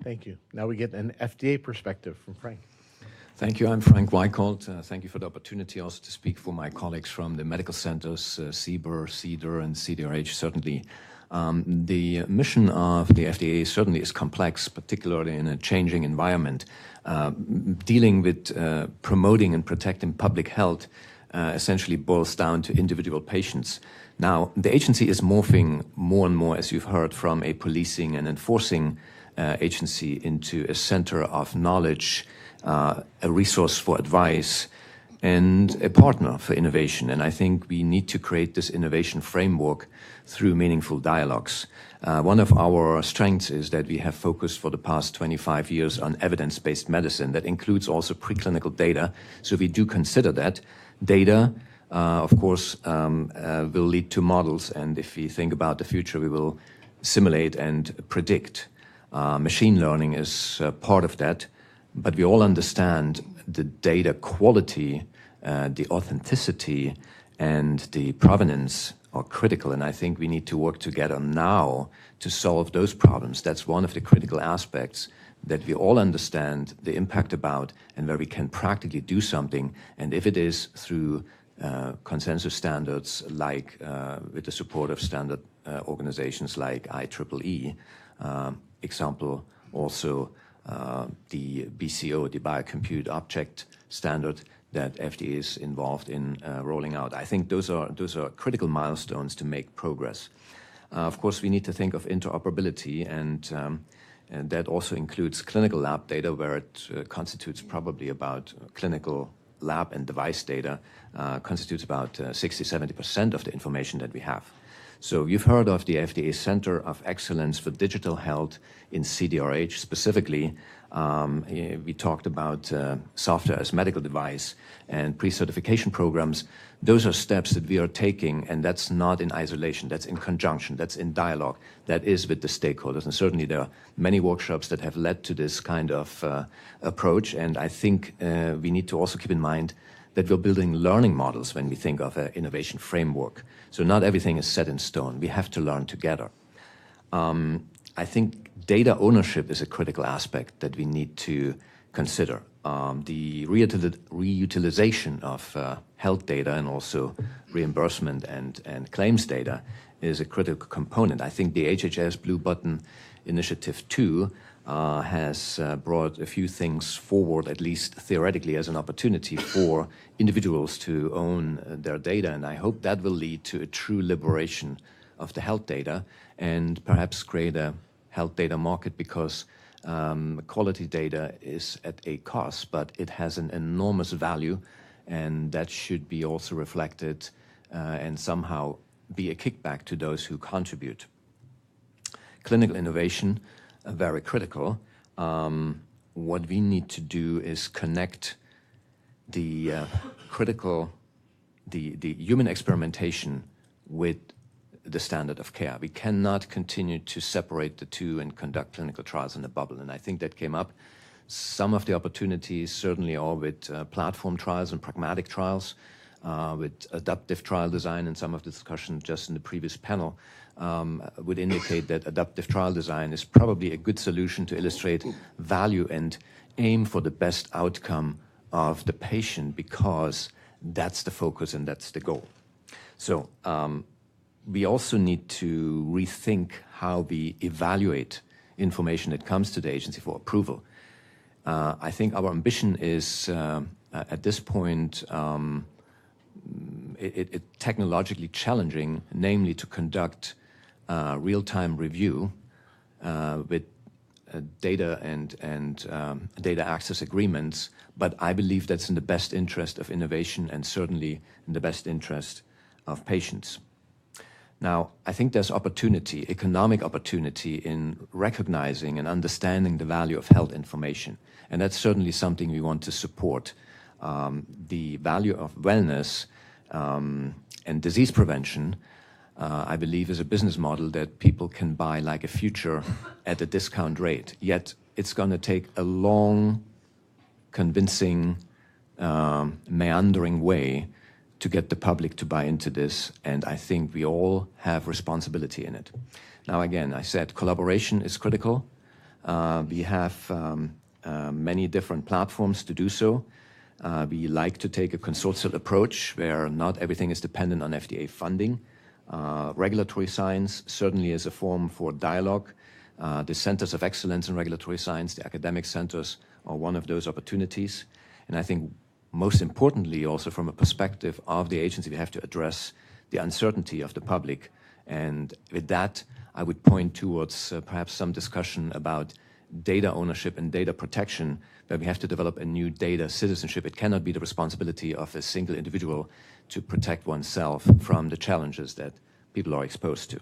Thank you. Now we get an FDA perspective from Frank. Thank you. I'm Frank Weichold. Thank you for the opportunity also to speak for my colleagues from the medical centers, CBER, CDER, and CDRH. Certainly, the mission of the FDA certainly is complex, particularly in a changing environment. Dealing with promoting and protecting public health essentially boils down to individual patients. Now, the agency is morphing more and more, as you've heard, from a policing and enforcing agency into a center of knowledge, a resource for advice, and a partner for innovation. And I think we need to create this innovation framework through meaningful dialogues. One of our strengths is that we have focused for the past 25 years on evidence-based medicine. That includes also preclinical data. So we do consider that. Data, of course, will lead to models. And if we think about the future, we will simulate and predict. Machine learning is part of that. But we all understand the data quality, the authenticity, and the provenance are critical. And I think we need to work together now to solve those problems. That's one of the critical aspects that we all understand the impact about and where we can practically do something. And if it is through consensus standards like with the support of standard organizations like IEEE, example also the BCO, the Biocompute Object Standard that FDA is involved in rolling out. I think those are critical milestones to make progress. Of course, we need to think of interoperability, and that also includes clinical lab data, where it constitutes probably about clinical lab and device data, constitutes about 60–70% of the information that we have. So you've heard of the FDA Center of Excellence for Digital Health in CDRH specifically. We talked about software as medical device and pre-certification programs. Those are steps that we are taking, and that's not in isolation. That's in conjunction. That's in dialogue. That is with the stakeholders. And certainly there are many workshops that have led to this kind of approach. And I think we need to also keep in mind that we're building learning models when we think of an innovation framework. So not everything is set in stone. We have to learn together. I think data ownership is a critical aspect that we need to consider. The reutilization of health data and also reimbursement and claims data is a critical component. I think the HHS Blue Button Initiative 2 has brought a few things forward, at least theoretically, as an opportunity for individuals to own their data. And I hope that will lead to a true liberation of the health data and perhaps create a health data market, because quality data is at a cost, but it has an enormous value, and that should be also reflected and somehow be a kickback to those who contribute. Clinical innovation, very critical. What we need to do is connect the the human experimentation with the standard of care. We cannot continue to separate the two and conduct clinical trials in a bubble. And I think that came up. Some of the opportunities certainly are with platform trials and pragmatic trials, with adaptive trial design, and some of the discussion just in the previous panel would indicate that adaptive trial design is probably a good solution to illustrate value and aim for the best outcome of the patient, because that's the focus and that's the goal. So we also need to rethink how we evaluate information that comes to the agency for approval. I think our ambition is, at this point, technologically challenging, namely to conduct real-time review with data and data access agreements. But I believe that's in the best interest of innovation and certainly in the best interest of patients. Now, I think there's opportunity, economic opportunity, in recognizing and understanding the value of health information. And that's certainly something we want to support. The value of wellness and disease prevention, I believe, is a business model that people can buy like a future at a discount rate. Yet it's going to take a long, convincing, meandering way to get the public to buy into this, and I think we all have responsibility in it. Now, again, I said collaboration is critical. We have many different platforms to do so. We like to take a consortial approach where not everything is dependent on FDA funding. Regulatory science certainly is a forum for dialogue. The centers of excellence in regulatory science, the academic centers, are one of those opportunities. And I think most importantly, also from a perspective of the agency, we have to address the uncertainty of the public. And with that, I would point towards perhaps some discussion about data ownership and data protection, where we have to develop a new data citizenship. It cannot be the responsibility of a single individual to protect oneself from the challenges that people are exposed to.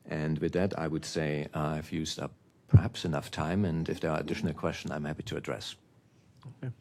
And with that, I would say I've used up perhaps enough time, and if there are additional questions, I'm happy to address. Okay.